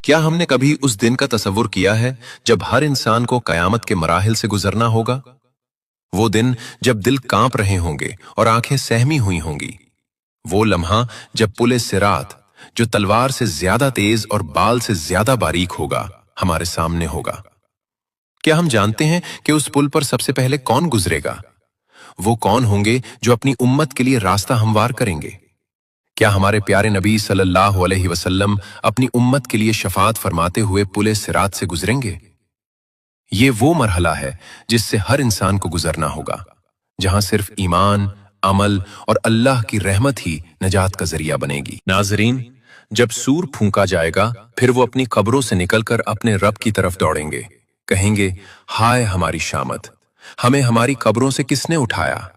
क्या हमने कभी उस दिन का तसव्वुर किया है जब हर इंसान को कयामत के मराहिल से गुजरना होगा? वो दिन जब दिल कांप रहे होंगे और आंखें सहमी हुई होंगी। वो लम्हा जब पुले सिरात, जो तलवार से ज्यादा तेज और बाल से ज्यादा बारीक होगा, हमारे सामने होगा। क्या हम जानते हैं कि उस पुल पर सबसे पहले कौन गुजरेगा? वो कौन होंगे जो अपनी उम्मत के लिए रास्ता हमवार करेंगे? क्या हमारे प्यारे नबी सल्लल्लाहु अलैहि वसल्लम अपनी उम्मत के लिए शफात फरमाते हुए पुले सिरात से गुजरेंगे? ये वो मरहला है जिससे हर इंसान को गुजरना होगा, जहां सिर्फ ईमान, अमल और अल्लाह की रहमत ही नजात का जरिया बनेगी। नाजरीन, जब सूर फूंका जाएगा, फिर वो अपनी कब्रों से निकलकर अपने रब की तरफ दौड़ेंगे। कहेंगे, हाय हमारी शामत, हमें हमारी कब्रों से किसने उठाया?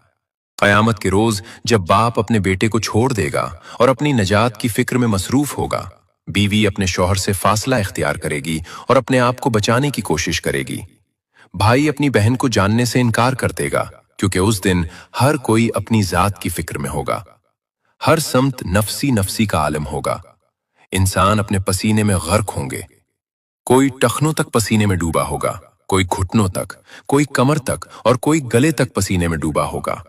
कयामत के रोज जब बाप अपने बेटे को छोड़ देगा और अपनी नजात की फिक्र में मसरूफ होगा, बीवी अपने शौहर से फासला इख्तियार करेगी और अपने आप को बचाने की कोशिश करेगी। भाई अपनी बहन को जानने से इनकार कर देगा, क्योंकि उस दिन हर कोई अपनी जात की फिक्र में होगा। हर समत नफसी नफसी का आलम होगा। इंसान अपने पसीने में गर्क होंगे। कोई टखनों तक पसीने में डूबा होगा, कोई घुटनों तक, कोई कमर तक और कोई गले तक पसीने में डूबा होगा।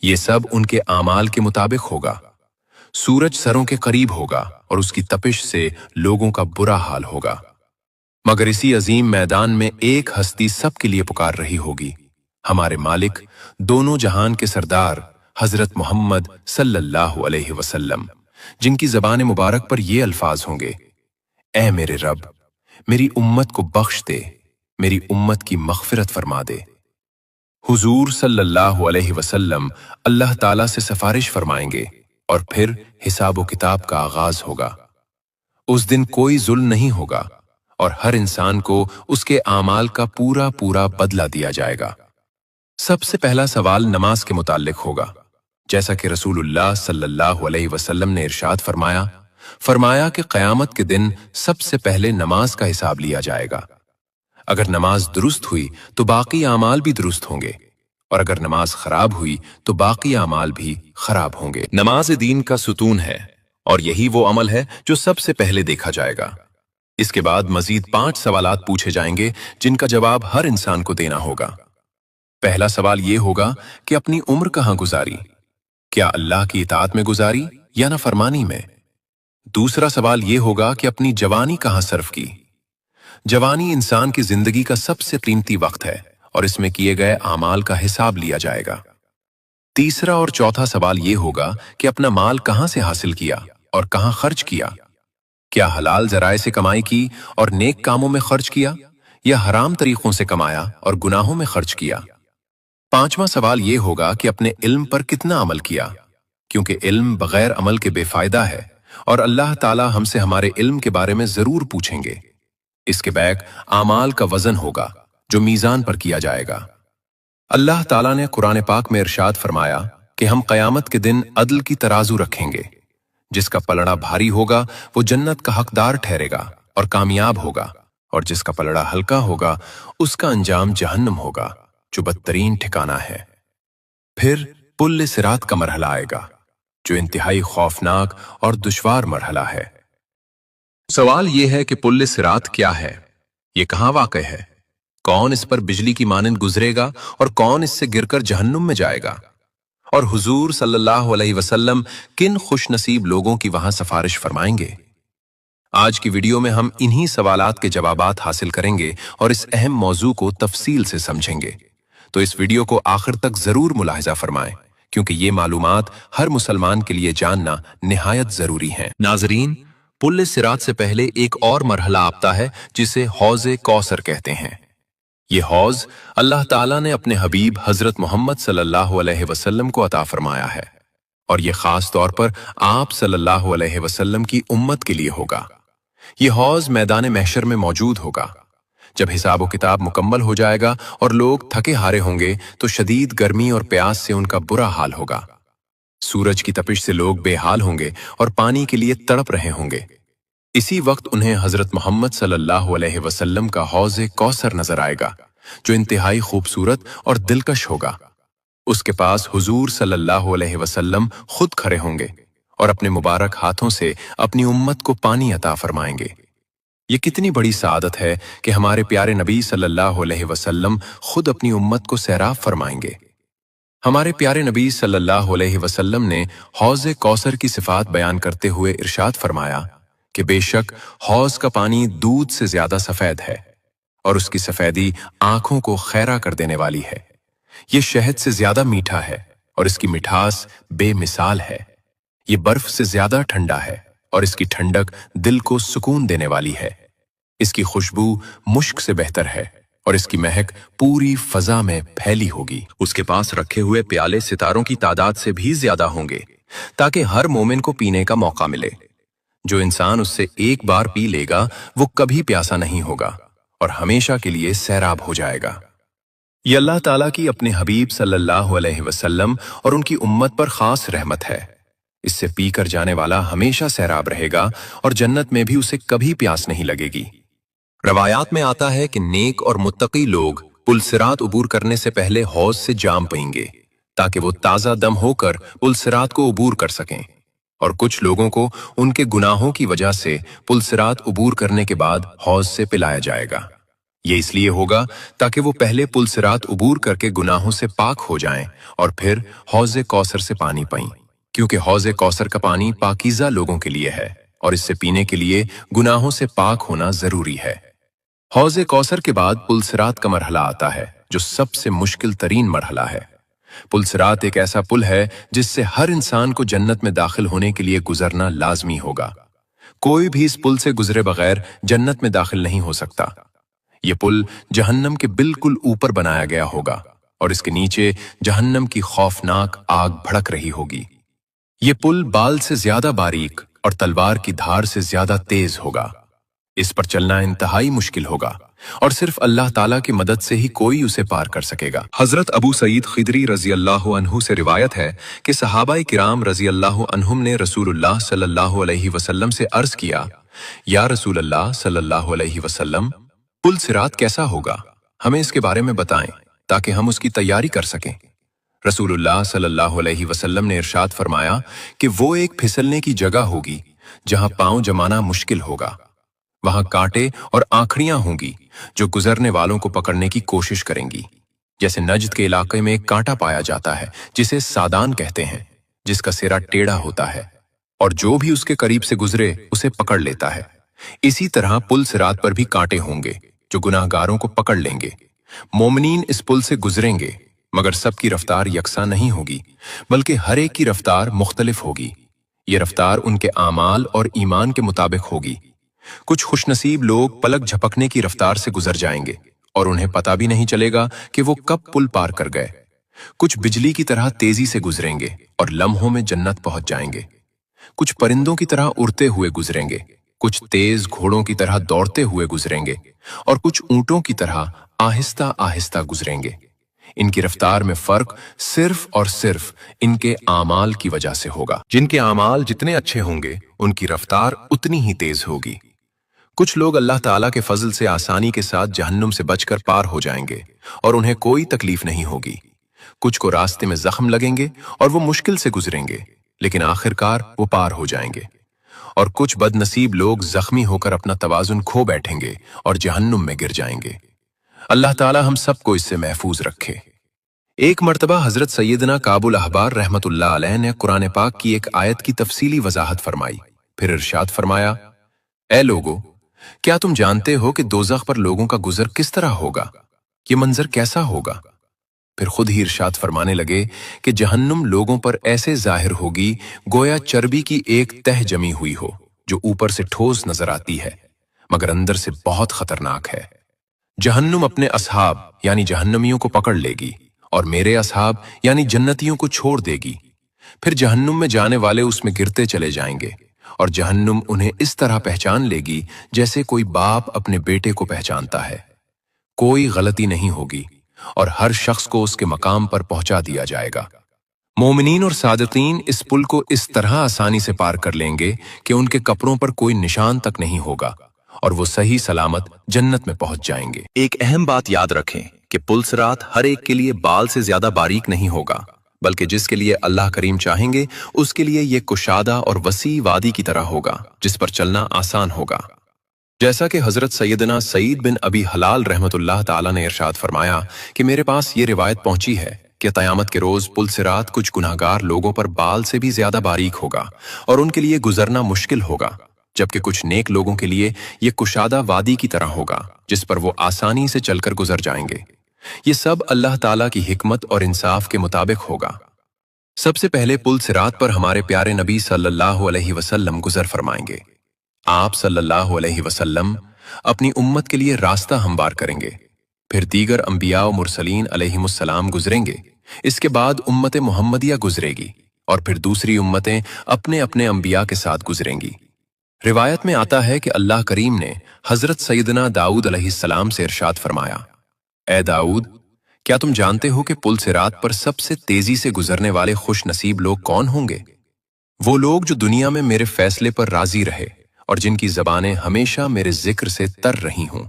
ये सब उनके आमाल के मुताबिक होगा। सूरज सरों के करीब होगा और उसकी तपिश से लोगों का बुरा हाल होगा। मगर इसी अजीम मैदान में एक हस्ती सबके लिए पुकार रही होगी, हमारे मालिक, दोनों जहान के सरदार हजरत मोहम्मद सल्लल्लाहु अलैहि वसल्लम, जिनकी ज़बान मुबारक पर ये अल्फाज होंगे, ऐ मेरे रब, मेरी उम्मत को बख्श दे, मेरी उम्मत की मग़फ़िरत फरमा दे। हुजूर सल्लल्लाहु अलैहि वसल्लम अल्लाह ताला से सिफारिश फरमाएंगे और फिर हिसाब व किताब का आगाज होगा। उस दिन कोई जुल्म नहीं होगा और हर इंसान को उसके आमाल का पूरा पूरा बदला दिया जाएगा। सबसे पहला सवाल नमाज के मुताल्लिक होगा, जैसा कि रसूलुल्लाह सल्लल्लाहु अलैहि वसल्लम ने इरशाद फरमाया कि क़यामत के दिन सबसे पहले नमाज का हिसाब लिया जाएगा। अगर नमाज दुरुस्त हुई तो बाकी आमाल भी दुरुस्त होंगे, और अगर नमाज खराब हुई तो बाकी आमाल भी खराब होंगे। नमाज दीन का सुतून है और यही वो अमल है जो सबसे पहले देखा जाएगा। इसके बाद मजीद 5 सवालात पूछे जाएंगे जिनका जवाब हर इंसान को देना होगा। पहला सवाल ये होगा कि अपनी उम्र कहाँ गुजारी? क्या अल्लाह की इताअत में गुजारी या नाफरमानी में? दूसरा सवाल ये होगा कि अपनी जवानी कहाँ सर्फ की? जवानी इंसान की जिंदगी का सबसे कीमती वक्त है और इसमें किए गए आमाल का हिसाब लिया जाएगा। तीसरा और चौथा सवाल ये होगा कि अपना माल कहां से हासिल किया और कहां खर्च किया? क्या हलाल जराए से कमाई की और नेक कामों में खर्च किया, या हराम तरीकों से कमाया और गुनाहों में खर्च किया? पांचवा सवाल ये होगा कि अपने इल्म पर कितना अमल किया, क्योंकि इल्म बगैर अमल के बेफायदा है और अल्लाह ताला हमसे हमारे इल्म के बारे में जरूर पूछेंगे। इसके बैक आमाल का वजन होगा जो मीजान पर किया जाएगा। अल्लाह ताला ने कुरान पाक में इरशाद फरमाया कि हम कयामत के दिन अदल की तराजू रखेंगे। जिसका पलड़ा भारी होगा वो जन्नत का हकदार ठहरेगा और कामयाब होगा, और जिसका पलड़ा हल्का होगा उसका अंजाम जहन्नम होगा, जो बदतरीन ठिकाना है। फिर पुल सिरात का मरहला आएगा, जो इंतहाई खौफनाक और दुश्वार मरहला है। सवाल यह है कि पुल सिरात क्या है, ये कहां वाक़ है, कौन इस पर बिजली की मानंद गुजरेगा और कौन इससे गिरकर जहन्नुम में जाएगा, और हुजूर सल्लल्लाहु अलैहि वसल्लम किन खुशनसीब लोगों की वहां सिफारिश फरमाएंगे। आज की वीडियो में हम इन्हीं सवालात के जवाबात हासिल करेंगे और इस अहम मौजू को तफसील से समझेंगे। तो इस वीडियो को आखिर तक जरूर मुलाहिजा फरमाएं, क्योंकि ये मालूमात हर मुसलमान के लिए जानना निहायत जरूरी है। नाजरीन, पुल सिरात से पहले एक और मरहला आता है जिसे हौज़े कौसर कहते हैं। ये हौज अल्लाह ताला ने अपने हबीब हजरत मोहम्मद सल्लल्लाहु अलैहि वसल्लम को अता फरमाया है, और ये खास तौर पर आप सल्लल्लाहु अलैहि वसल्लम की उम्मत के लिए होगा। ये हौज मैदान महशर में मौजूद होगा। जब हिसाब व किताब मुकम्मल हो जाएगा और लोग थके हारे होंगे तो शदीद गर्मी और प्यास से उनका बुरा हाल होगा। सूरज की तपिश से लोग बेहाल होंगे और पानी के लिए तड़प रहे होंगे। इसी वक्त उन्हें हजरत मोहम्मद सल्लल्लाहु अलैहि वसल्लम का हौज़े कौसर नजर आएगा, जो इंतहाई खूबसूरत और दिलकश होगा। उसके पास हुजूर सल्लल्लाहु अलैहि वसल्लम खुद खड़े होंगे और अपने मुबारक हाथों से अपनी उम्मत को पानी अता फरमाएंगे। ये कितनी बड़ी सआदत है कि हमारे प्यारे नबी सल्लल्लाहु अलैहि वसल्लम खुद अपनी उम्मत को सैराब फरमाएंगे। हमारे प्यारे नबी सल्लल्लाहु अलैहि वसल्लम ने हौज़ कौसर की सिफात बयान करते हुए इरशाद फरमाया कि बेशक हौज़ का पानी दूध से ज्यादा सफेद है और उसकी सफेदी आंखों को खैरा कर देने वाली है। ये शहद से ज्यादा मीठा है और इसकी मिठास बेमिसाल है। ये बर्फ से ज्यादा ठंडा है और इसकी ठंडक दिल को सुकून देने वाली है। इसकी खुशबू मुश्क से बेहतर है और इसकी महक पूरी फजा में फैली होगी। उसके पास रखे हुए प्याले सितारों की तादाद से भी ज्यादा होंगे ताकि हर मोमिन को पीने का मौका मिले। जो इंसान उससे एक बार पी लेगा वो कभी प्यासा नहीं होगा और हमेशा के लिए सैराब हो जाएगा। ये अल्लाह ताला की अपने हबीब सल्लल्लाहु अलैहि वसल्लम और उनकी उम्मत पर खास रहमत है। इससे पीकर जाने वाला हमेशा सैराब रहेगा और जन्नत में भी उसे कभी प्यास नहीं लगेगी। रवायात में आता है कि नेक और मुत्तकी लोग पुलसिरात उबूर करने से पहले हौज से जाम पिएंगे ताकि वो ताज़ा दम होकर पुलसिरात को उबूर कर सकें, और कुछ लोगों को उनके गुनाहों की वजह से पुलसिरात उबूर करने के बाद हौज से पिलाया जाएगा। ये इसलिए होगा ताकि वो पहले पुलसिरात उबूर करके गुनाहों से पाक हो जाएं और फिर हौज़े कौसर से पानी पाएं, क्योंकि हौज़े कौसर का पानी पाकीज़ा लोगों के लिए है और इससे पीने के लिए गुनाहों से पाक होना जरूरी है। हौज़े कौसर के बाद पुलसिरात का मरहला आता है जो सबसे मुश्किल तरीन मरहला है। पुलसिरात एक ऐसा पुल है जिससे हर इंसान को जन्नत में दाखिल होने के लिए गुजरना लाजमी होगा। कोई भी इस पुल से गुजरे बगैर जन्नत में दाखिल नहीं हो सकता। ये पुल जहन्नम के बिल्कुल ऊपर बनाया गया होगा और इसके नीचे जहन्नम की खौफनाक आग भड़क रही होगी। ये पुल बाल से ज्यादा बारीक और तलवार की धार से ज्यादा तेज होगा। इस पर चलना इंतहाई मुश्किल होगा और सिर्फ अल्लाह ताला की मदद से ही कोई उसे पार कर सकेगा। हजरत अबू सईद खिदरी रजी अल्लाह अन्हु से रिवायत है कि सहाबाए किराम रजी अल्लाह अन्हुम ने रसूलुल्लाह सल्लल्लाहु अलैहि वसल्लम से अर्ज किया, या रसूलल्लाह सल्लल्लाहु अलैहि वसल्लम, पुल सिरात कैसा होगा? हमें इसके बारे में बताएं ताकि हम उसकी तैयारी कर सकें। रसूलुल्लाह सल्लल्लाहु अलैहि वसल्लम ने इरशाद फरमाया कि वो एक फिसलने की जगह होगी जहां पांव जमाना मुश्किल होगा। वहां कांटे और आखड़ियां होंगी जो गुजरने वालों को पकड़ने की कोशिश करेंगी। जैसे नज्द के इलाके में एक कांटा पाया जाता है जिसे सादान कहते हैं, जिसका सिरा टेढ़ा होता है और जो भी उसके करीब से गुजरे उसे पकड़ लेता है। इसी तरह पुल सिरात पर भी कांटे होंगे जो गुनाहगारों को पकड़ लेंगे। मोमिनीन इस पुल से गुजरेंगे मगर सबकी रफ्तार यकसा नहीं होगी, बल्कि हर एक की रफ्तार मुख्तलिफ होगी। ये रफ्तार उनके आमाल और ईमान के मुताबिक होगी। कुछ खुशनसीब लोग पलक झपकने की रफ्तार से गुजर जाएंगे और उन्हें पता भी नहीं चलेगा कि वो कब पुल पार कर गए। कुछ बिजली की तरह तेजी से गुजरेंगे और लम्हों में जन्नत पहुंच जाएंगे। कुछ परिंदों की तरह उड़ते हुए गुजरेंगे, कुछ तेज घोड़ों की तरह दौड़ते हुए गुजरेंगे और कुछ ऊंटों की तरह आहिस्ता आहिस्ता गुजरेंगे। इनकी रफ्तार में फर्क सिर्फ और सिर्फ इनके आमाल की वजह से होगा। जिनके आमाल जितने अच्छे होंगे उनकी रफ्तार उतनी ही तेज होगी। कुछ लोग अल्लाह ताला के फजल से आसानी के साथ जहन्नुम से बचकर पार हो जाएंगे और उन्हें कोई तकलीफ नहीं होगी। कुछ को रास्ते में जख्म लगेंगे और वो मुश्किल से गुजरेंगे, लेकिन आखिरकार वो पार हो जाएंगे। और कुछ बदनसीब लोग जख्मी होकर अपना तवाजुन खो बैठेंगे और जहन्नुम में गिर जाएंगे। अल्लाह ताला हम सबको इससे महफूज रखे। एक मर्तबा हजरत सैयदना काबुल अहबार रहमतुल्लाह अलैह ने कुरान पाक की एक आयत की तफसीली वजाहत फरमाई। फिर इरशाद फरमाया, ए लोगो, क्या तुम जानते हो कि दोज़ख पर लोगों का गुजर किस तरह होगा? ये मंजर कैसा होगा? फिर खुद ही इरशाद फरमाने लगे कि जहन्नुम लोगों पर ऐसे जाहिर होगी गोया चर्बी की एक तह जमी हुई हो जो ऊपर से ठोस नजर आती है मगर अंदर से बहुत खतरनाक है। जहन्नुम अपने असहाब यानी जहन्नमियों को पकड़ लेगी और मेरे असहाब यानी जन्नतियों को छोड़ देगी। फिर जहन्नुम में जाने वाले उसमें गिरते चले जाएंगे और जहन्नुम उन्हें इस तरह पहचान लेगी जैसे कोई बाप अपने बेटे को पहचानता है। कोई गलती नहीं होगी और हर शख्स को उसके मकाम पर पहुंचा दिया जाएगा। मोमिनीन और सादिकीन इस पुल को इस तरह आसानी से पार कर लेंगे कि उनके कपड़ों पर कोई निशान तक नहीं होगा और वो सही सलामत जन्नत में पहुंच जाएंगे। एक अहम बात याद रखें कि पुल सिरात हर एक के लिए बाल से ज्यादा बारीक नहीं होगा, बल्कि जिसके लिए अल्लाह करीम चाहेंगे उसके लिए ये कुशादा और वसी वादी की तरह होगा जिस पर चलना आसान होगा। जैसा कि हजरत सैयदना सईद बिन अबी हलाल रहमतुल्लाह ताला ने इरशाद फरमाया कि मेरे पास ये रिवायत पहुंची है कि क़यामत के रोज पुल सिरात कुछ गुनाहगार लोगों पर बाल से भी ज्यादा बारीक होगा और उनके लिए गुजरना मुश्किल होगा, जबकि कुछ नेक लोगों के लिए ये कुशादा वादी की तरह होगा जिस पर वो आसानी से चलकर गुजर जाएंगे। ये सब अल्लाह ताला की हिकमत और इंसाफ के मुताबिक होगा। सबसे पहले पुल सिरात पर हमारे प्यारे नबी सल्लल्लाहु अलैहि वसल्लम गुजर फरमाएंगे। आप सल्लल्लाहु अलैहि वसल्लम अपनी उम्मत के लिए रास्ता हमवार करेंगे। फिर दीगर अंबिया और मुरसलीन अलैहिमुस्सलाम गुजरेंगे। इसके बाद उम्मत मुहम्मदिया गुजरेगी और फिर दूसरी उम्मतें अपने अपने अंबिया के साथ गुजरेंगी। रिवायत में आता है कि अल्लाह करीम ने हजरत सैयदना दाऊद अलैहिस्सलाम से इरशाद फरमाया, ए दाऊद, क्या तुम जानते हो कि पुल सिरात पर सबसे तेजी से गुजरने वाले खुश नसीब लोग कौन होंगे? वो लोग जो दुनिया में मेरे फैसले पर राजी रहे और जिनकी जबानें हमेशा मेरे जिक्र से तर रही हों।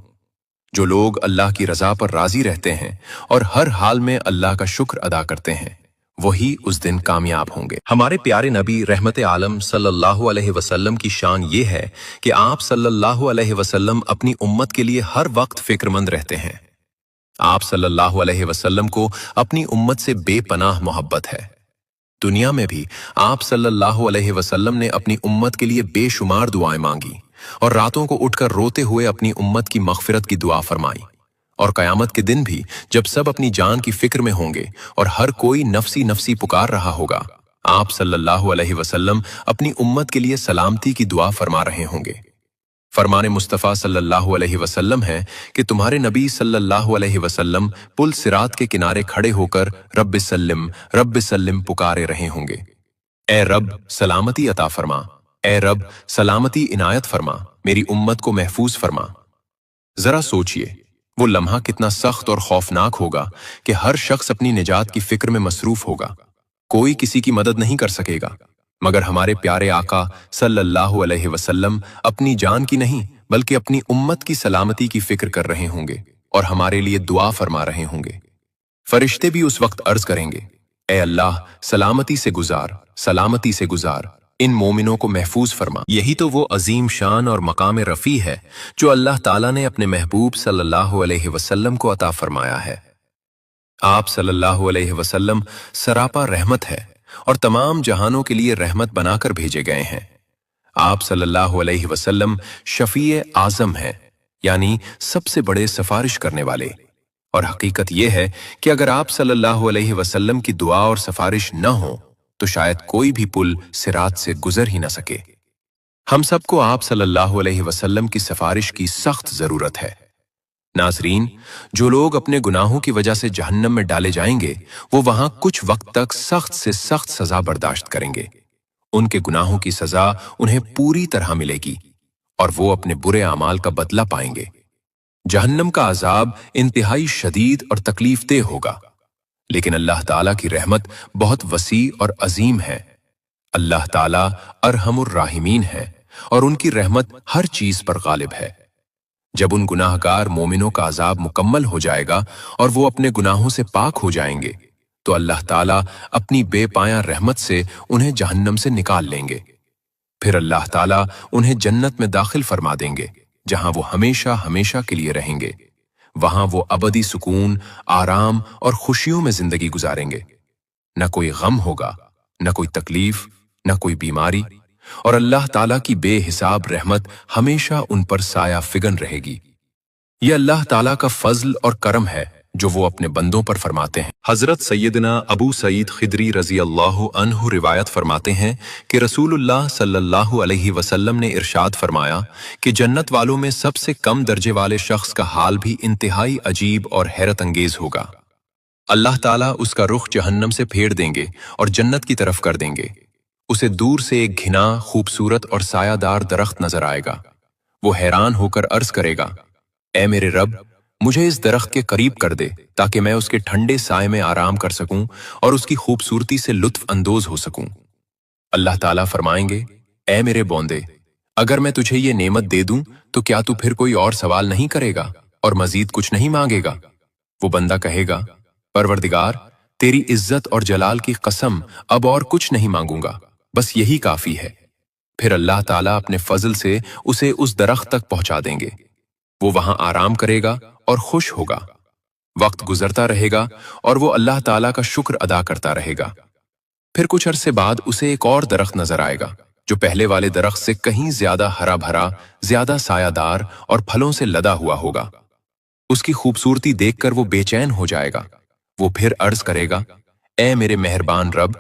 जो लोग अल्लाह की रजा पर राजी रहते हैं और हर हाल में अल्लाह का शुक्र अदा करते हैं, वही उस दिन कामयाब होंगे। हमारे प्यारे नबी रहमत आलम सल्लल्लाहु अलैहि वसल्लम की शान ये है कि आप सल्लल्लाहु अलैहि वसल्लम अपनी उम्मत के लिए हर वक्त फिक्रमंद रहते हैं। आप सल्लल्लाहु अलैहि वसल्लम को अपनी उम्मत से बेपनाह मोहब्बत है। दुनिया में भी आप सल्लल्लाहु अलैहि वसल्लम ने अपनी उम्मत के लिए बेशुमार दुआएं मांगी और रातों को उठकर रोते हुए अपनी उम्मत की मगफिरत की दुआ फरमाई। और कयामत के दिन भी जब सब अपनी जान की फिक्र में होंगे और हर कोई नफसी नफसी पुकार रहा होगा, आप सल्लल्लाहु अलैहि वसल्लम अपनी उम्मत के लिए सलामती की दुआ फरमा रहे होंगे। फरमाने मुस्तफ़ा सल्लल्लाहु अलैहि वसल्लम है कि तुम्हारे नबी सल्लल्लाहु अलैहि वसल्लम पुल सिरात के किनारे खड़े होकर रब्बि सल्लिम पुकारे रहे होंगे। ए रब सलामती अता फरमा, ए रब सलामती इनायत फरमा, मेरी उम्मत को महफूज फरमा। जरा सोचिए वो लम्हा कितना सख्त और खौफनाक होगा कि हर शख्स अपनी निजात की फिक्र में मसरूफ होगा। कोई किसी की मदद नहीं कर सकेगा मगर हमारे प्यारे आका सल्लल्लाहु अलैहि वसल्लम अपनी जान की नहीं बल्कि अपनी उम्मत की सलामती की फिक्र कर रहे होंगे और हमारे लिए दुआ फरमा रहे होंगे। फरिश्ते भी उस वक्त अर्ज करेंगे, ए अल्लाह सलामती से गुजार, इन मोमिनों को महफूज फरमा। यही तो वो अजीम शान और मकाम रफ़ी है जो अल्लाह ताला ने अपने महबूब सल्लल्लाहु अलैहि वसल्लम को अता फरमाया है। आप सल्लल्लाहु अलैहि वसल्लम सरापा रहमत है और तमाम जहानों के लिए रहमत बनाकर भेजे गए हैं। आप सल्लल्लाहु अलैहि वसल्लम शफीए आज़म हैं, यानी सबसे बड़े सिफारिश करने वाले। और हकीकत यह है कि अगर आप सल्लल्लाहु अलैहि वसल्लम की दुआ और सिफारिश न हो तो शायद कोई भी पुल सिरात से गुजर ही न सके। हम सबको आप सल्लल्लाहु अलैहि वसल्लम की सिफारिश की सख्त जरूरत है। नाजरीन, जो लोग अपने गुनाहों की वजह से जहन्नम में डाले जाएंगे वो वहां कुछ वक्त तक सख्त से सख्त सजा बर्दाश्त करेंगे। उनके गुनाहों की सजा उन्हें पूरी तरह मिलेगी और वो अपने बुरे अमाल का बदला पाएंगे। जहन्नम का अजाब इंतहाई शदीद और तकलीफदेह होगा, लेकिन अल्लाह ताला की रहमत बहुत वसी और अजीम है। अल्लाह ताला अरहमुर राहिमीन है और उनकी रहमत हर चीज पर गालिब है। जब उन गुनाहगार मोमिनों का अजाब मुकम्मल हो जाएगा और वो अपने गुनाहों से पाक हो जाएंगे तो अल्लाह ताला अपनी बेपाया रहमत से उन्हें जहन्नम से निकाल लेंगे। फिर अल्लाह ताला उन्हें जन्नत में दाखिल फरमा देंगे जहां वो हमेशा हमेशा के लिए रहेंगे। वहां वो अबदी सुकून, आराम और खुशियों में जिंदगी गुजारेंगे। न कोई गम होगा, न कोई तकलीफ, न कोई बीमारी, और अल्लाह ताला की बेहिसाब रहमत हमेशा उन पर साया फिगन रहेगी। यह अल्लाह ताला का फजल और करम है जो वो अपने बंदों पर फरमाते हैं। हजरत सैयदना अबू सईद खिदरी रजी अल्लाह अन्हु रिवायत फरमाते हैं कि रसूलुल्लाह सल्लल्लाहु अलैहि वसल्लम ने इरशाद फरमाया कि जन्नत वालों में सबसे कम दर्जे वाले शख्स का हाल भी इंतहाई अजीब और हैरत अंगेज होगा। अल्लाह ताला उसका रुख जहन्नम से फेर देंगे और जन्नत की तरफ कर देंगे। उसे दूर से एक घिना, खूबसूरत और सायादार दरख्त नजर आएगा। वो हैरान होकर अर्ज करेगा, ए मेरे रब, मुझे इस दरख्त के करीब कर दे ताकि मैं उसके ठंडे साए में आराम कर सकूं और उसकी खूबसूरती से लुत्फ अंदोज हो सकूं। अल्लाह ताला फरमाएंगे, ए मेरे बौंदे, अगर मैं तुझे ये नेमत दे दूं तो क्या तू फिर कोई और सवाल नहीं करेगा और मजीद कुछ नहीं मांगेगा? वो बंदा कहेगा, परवरदिगार, तेरी इज्जत और जलाल की कसम, अब और कुछ नहीं मांगूंगा, बस यही काफी है। پھر اللہ تعالیٰ اپنے فضل سے اسے اس درخت تک پہنچا دیں گے۔ وہ وہاں آرام کرے گا اور خوش ہوگا۔ وقت گزرتا رہے گا اور وہ اللہ تعالیٰ کا شکر ادا کرتا رہے گا۔ پھر کچھ عرصے بعد اسے ایک اور درخت نظر آئے گا جو پہلے والے درخت سے کہیں زیادہ ہرا بھرا، زیادہ سایہ دار اور پھلوں سے لدا ہوا ہوگا۔ اس کی خوبصورتی دیکھ کر وہ بے چین ہو جائے گا۔ وہ پھر عرض کرے گا، اے میرے مہربان رب،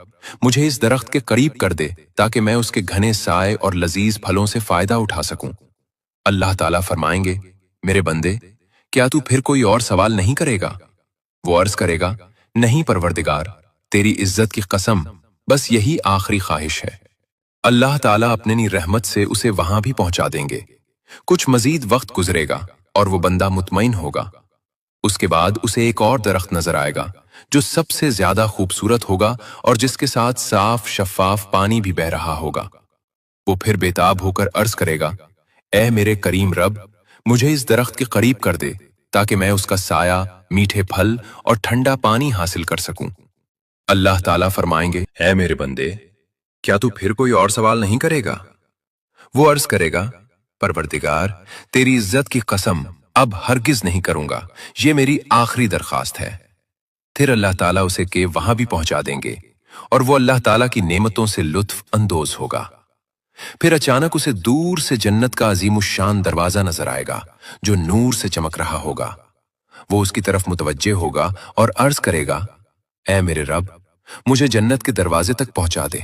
مجھے اس درخت کے قریب کر دے تاکہ میں اس کے گھنے سائے اور لذیذ پھلوں سے فائدہ اٹھا سکوں۔ اللہ تعالیٰ فرمائیں گے، میرے بندے، کیا تو پھر کوئی اور سوال نہیں کرے گا؟ وہ عرض کرے گا، نہیں پروردگار، تیری عزت کی قسم، بس یہی آخری خواہش ہے۔ اللہ تعالیٰ اپنی رحمت سے اسے وہاں بھی پہنچا دیں گے۔ کچھ مزید وقت گزرے گا اور وہ بندہ مطمئن ہوگا۔ اس کے بعد اسے ایک اور درخت نظر آئے گا جو سب سے زیادہ خوبصورت ہوگا اور جس کے ساتھ صاف شفاف پانی بھی بہہ رہا ہوگا۔ وہ پھر بےتاب ہو کر عرض کرے گا، اے میرے کریم رب، مجھے اس درخت کے قریب کر دے تاکہ میں اس کا سایہ، میٹھے پھل اور ٹھنڈا پانی حاصل کر سکوں۔ اللہ تعالیٰ فرمائیں گے، اے میرے بندے، کیا تو پھر کوئی اور سوال نہیں کرے گا؟ وہ عرض کرے گا، پروردگار، تیری عزت کی قسم، اب ہرگز نہیں کروں گا، یہ میری آخری درخواست ہے۔ پھر اللہ تعالیٰ اسے کہ وہاں بھی پہنچا دیں گے اور وہ اللہ تعالیٰ کی نعمتوں سے لطف اندوز ہوگا۔ پھر اچانک اسے دور سے جنت کا عظیم الشان دروازہ نظر آئے گا جو نور سے چمک رہا ہوگا۔ وہ اس کی طرف متوجہ ہوگا اور عرض کرے گا، اے میرے رب، مجھے جنت کے دروازے تک پہنچا دے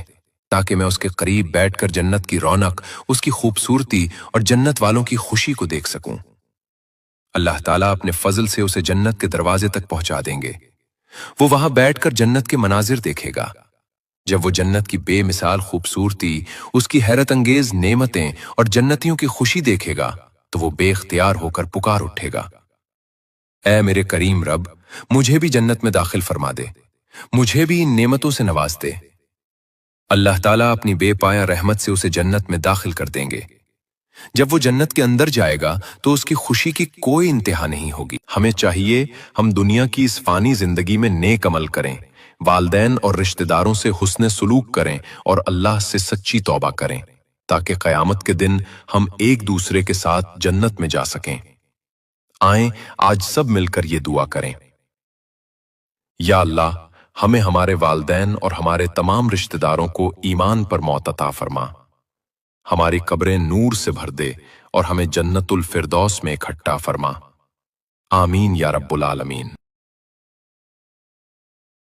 تاکہ میں اس کے قریب بیٹھ کر جنت کی رونق، اس کی خوبصورتی اور جنت والوں کی خوشی کو دیکھ سکوں۔ اللہ تعالیٰ اپنے فضل سے اسے جنت کے دروازے تک پہنچا دیں گے۔ وہ وہاں بیٹھ کر جنت کے مناظر دیکھے گا۔ جب وہ جنت کی بے مثال خوبصورتی، اس کی حیرت انگیز نعمتیں اور جنتیوں کی خوشی دیکھے گا تو وہ بے اختیار ہو کر پکار اٹھے گا، اے میرے کریم رب، مجھے بھی جنت میں داخل فرما دے، مجھے بھی ان نعمتوں سے نواز دے۔ اللہ تعالیٰ اپنی بے پایا رحمت سے اسے جنت میں داخل کر دیں گے۔ جب وہ جنت کے اندر جائے گا تو اس کی خوشی کی کوئی انتہا نہیں ہوگی۔ ہمیں چاہیے ہم دنیا کی اس فانی زندگی میں نیک عمل کریں، والدین اور رشتہ داروں سے حسن سلوک کریں اور اللہ سے سچی توبہ کریں تاکہ قیامت کے دن ہم ایک دوسرے کے ساتھ جنت میں جا سکیں۔ آئیں آج سب مل کر یہ دعا کریں، یا اللہ، ہمیں ہمارے والدین اور ہمارے تمام رشتہ داروں کو ایمان پر موت عطا فرما، ہماری قبریں نور سے بھر دے اور ہمیں جنت الفردوس میں اکٹھا فرما۔ آمین یا رب العالمین۔